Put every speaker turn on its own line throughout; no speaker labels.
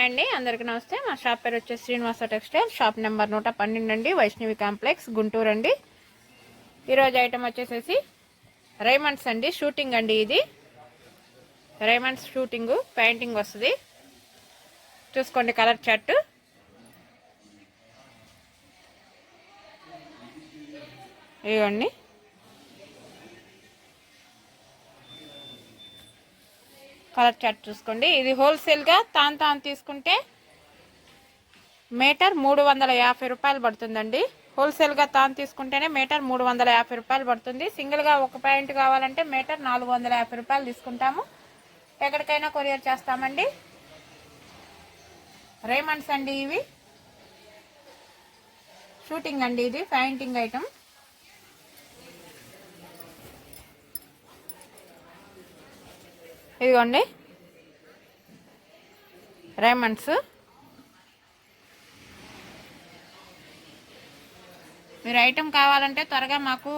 అండి, అందరికీ నమస్తే. మా షాప్ పేరు వచ్చేసి శ్రీనివాస టెక్స్టైల్, షాప్ నెంబర్ 112 అండి, వైష్ణవి కాంప్లెక్స్, గుంటూరు అండి. ఈరోజు ఐటమ్ వచ్చేసేసి రైమండ్స్ అండి, షూటింగ్ అండి. ఇది రైమండ్స్ షూటింగ్ పెయింటింగ్ వస్తుంది. చూసుకోండి కలర్ చార్ట్. ఇవ్వండి, కలర్ చార్ట్ చూసుకోండి. ఇది హోల్సేల్గా తాన్ తీసుకుంటే మీటర్ 350 రూపాయలు పడుతుందండి. హోల్సేల్గా తాన్ తీసుకుంటేనే మీటర్ 350 రూపాయలు పడుతుంది. సింగిల్గా ఒక ప్యాంట్ కావాలంటే మీటర్ 450 రూపాయలు తీసుకుంటాము. ఎక్కడికైనా కొరియర్ చేస్తామండి. రైమండ్స్ అండి, ఇవి షూటింగ్ అండి. ఇది పెయింటింగ్ ఐటమ్. ఇదిగోండి రైమండ్స్. మీరు ఐటమ్ కావాలంటే త్వరగా మాకు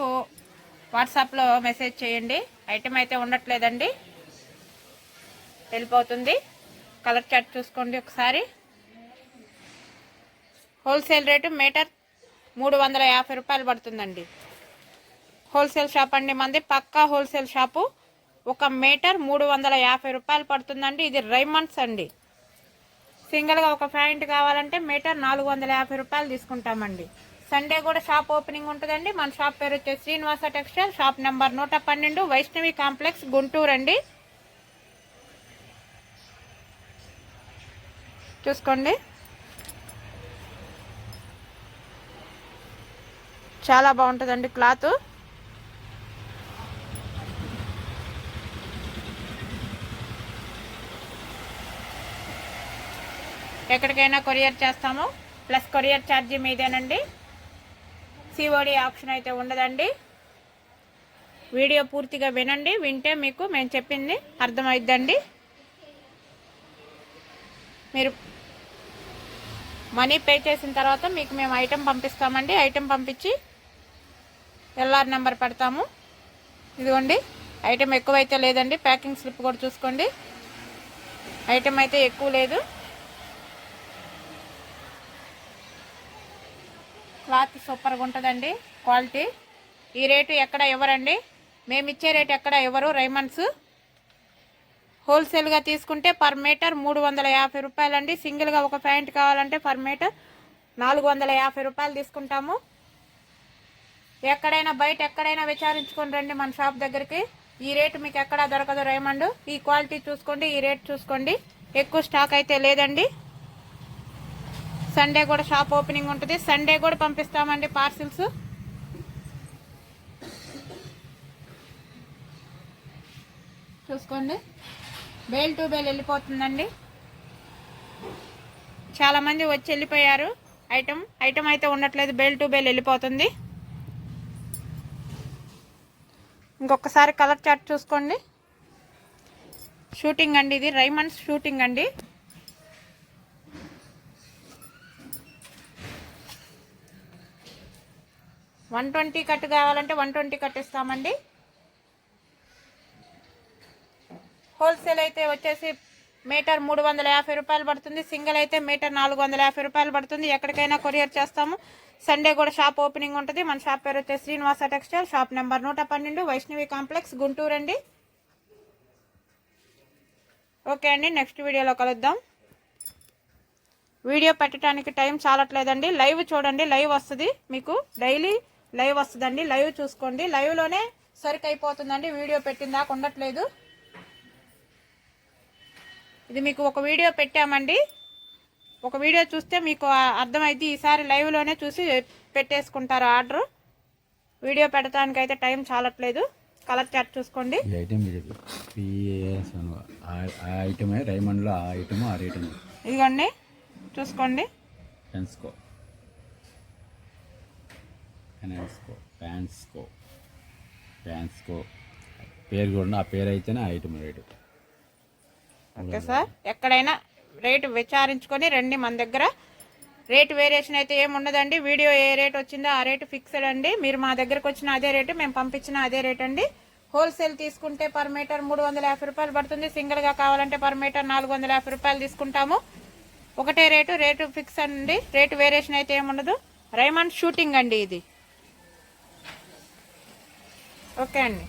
వాట్సాప్లో మెసేజ్ చేయండి. ఐటమ్ అయితే ఉండట్లేదండి, వెళ్ళిపోతుంది. కలర్ చార్ట్ చూసుకోండి ఒకసారి. హోల్సేల్ రేటు మీటర్ 350 రూపాయలు పడుతుందండి. హోల్సేల్ షాప్ అండి మంది, పక్కా హోల్సేల్ షాపు. ఒక మీటర్ 350 రూపాయలు పడుతుందండి. ఇది రైమండ్స్ అండి. సింగిల్గా ఒక ప్యాంట్ కావాలంటే మీటర్ 450 రూపాయలు తీసుకుంటామండి. సండే కూడా షాప్ ఓపెనింగ్ ఉంటుందండి. మన షాప్ పేరు వచ్చేసి Srinivasa textile, shop number 112, Vaishnavi complex, Guntur అండి. చూసుకోండి, చాలా బాగుంటుందండి క్లాత్. ఎక్కడికైనా కొరియర్ చేస్తాము, ప్లస్ కొరియర్ ఛార్జీ మీదేనండి. సిఓడి ఆప్షన్ అయితే ఉండదండి. వీడియో పూర్తిగా వినండి, వింటే మీకు మేము చెప్పింది అర్థమైద్దండి. మీరు మనీ పే చేసిన తర్వాత మీకు మేము ఐటెం పంపిస్తామండి. ఐటెం పంపించి ఎల్ఆర్ నెంబర్ పెడతాము. ఇదిగోండి, ఐటెం ఎక్కువైతే లేదండి. ప్యాకింగ్ స్లిప్ కూడా చూసుకోండి. ఐటెం అయితే ఎక్కువ లేదు. క్లాత్ సూపర్గా ఉంటుందండి, క్వాలిటీ. ఈ రేటు ఎక్కడ ఇవ్వరండి, మేము ఇచ్చే రేటు ఎక్కడ ఇవ్వరు. రైమండ్స్ హోల్సేల్గా తీసుకుంటే పర్ మీటర్ 350 రూపాయలండి. సింగిల్గా ఒక ప్యాంట్ కావాలంటే పర్ మీటర్ 450 రూపాయలు తీసుకుంటాము. ఎక్కడైనా బయట ఎక్కడైనా విచారించుకొని రండి మన షాప్ దగ్గరికి. ఈ రేటు మీకు ఎక్కడా దొరకదు రైమండ్. ఈ క్వాలిటీ చూసుకోండి, ఈ రేట్ చూసుకోండి. ఎక్కువ స్టాక్ అయితే లేదండి. సండే కూడా షాప్ ఓపెనింగ్ ఉంటుంది. సండే కూడా పంపిస్తామండి పార్సిల్స్. చూసుకోండి, బేల్ టు బేల్ వెళ్ళిపోతుందండి. చాలామంది వచ్చి వెళ్ళిపోయారు. ఐటమ్ అయితే ఉండట్లేదు, బేల్ టు బేల్ వెళ్ళిపోతుంది. ఇంకొకసారి కలర్ చార్ట్ చూసుకోండి. షూటింగ్ అండి, ఇది రైమండ్స్ షూటింగ్ అండి. $120 కట్ కావాలంటే 120 కట్ ఇస్తామండి. హోల్సేల్ అయితే వచ్చేసి మీటర్ 350 రూపాయలు పడుతుంది. సింగిల్ అయితే మీటర్ 450 రూపాయలు పడుతుంది. ఎక్కడికైనా కొరియర్ చేస్తాము. సండే కూడా షాప్ ఓపెనింగ్ ఉంటుంది. మన షాప్ పేరు వచ్చేసి Srinivasa textile, shop number 112, Vaishnavi complex, Guntur అండి. ఓకే అండి, నెక్స్ట్ వీడియోలో కలుద్దాం. వీడియో పెట్టడానికి టైం చాలట్లేదండి. లైవ్ చూడండి, లైవ్ వస్తుంది మీకు. డైలీ లైవ్ వస్తుందండి, లైవ్ చూసుకోండి. లైవ్లోనే సరికి అయిపోతుందండి, వీడియో పెట్టిన దాకా ఉండట్లేదు. ఇది మీకు ఒక వీడియో పెట్టామండి, ఒక వీడియో చూస్తే మీకు అర్థమైంది. ఈసారి లైవ్లోనే చూసి పెట్టేసుకుంటారు ఆర్డర్. వీడియో పెట్టడానికి అయితే టైం చాలట్లేదు. కలర్ చార్ట్ చూసుకోండి. ఇదిగోండి చూసుకోండి.
ఫ్యాన్స్కో పేరు కూడా ఆ పేరు అయితేనే ఐటమ్ రేటు.
ఓకే సార్, ఎక్కడైనా రేటు విచారించుకొని రండి మన దగ్గర. రేటు వేరియేషన్ అయితే ఏమి ఉండదండి. వీడియో ఏ రేట్ వచ్చిందో ఆ రేటు ఫిక్స్డ్ అండి. మీరు మా దగ్గరకు వచ్చిన అదే రేటు, మేము పంపించిన అదే రేట్ అండి. హోల్సేల్ తీసుకుంటే పర్ మీటర్ 350 రూపాయలు పడుతుంది. సింగిల్గా కావాలంటే పర్ మీటర్ 450 రూపాయలు తీసుకుంటాము. ఒకటే రేటు ఫిక్స్ అండి. రేటు వేరియేషన్ అయితే ఏముండదు. రైమండ్ షూటింగ్ అండి ఇది. ఓకే అండి.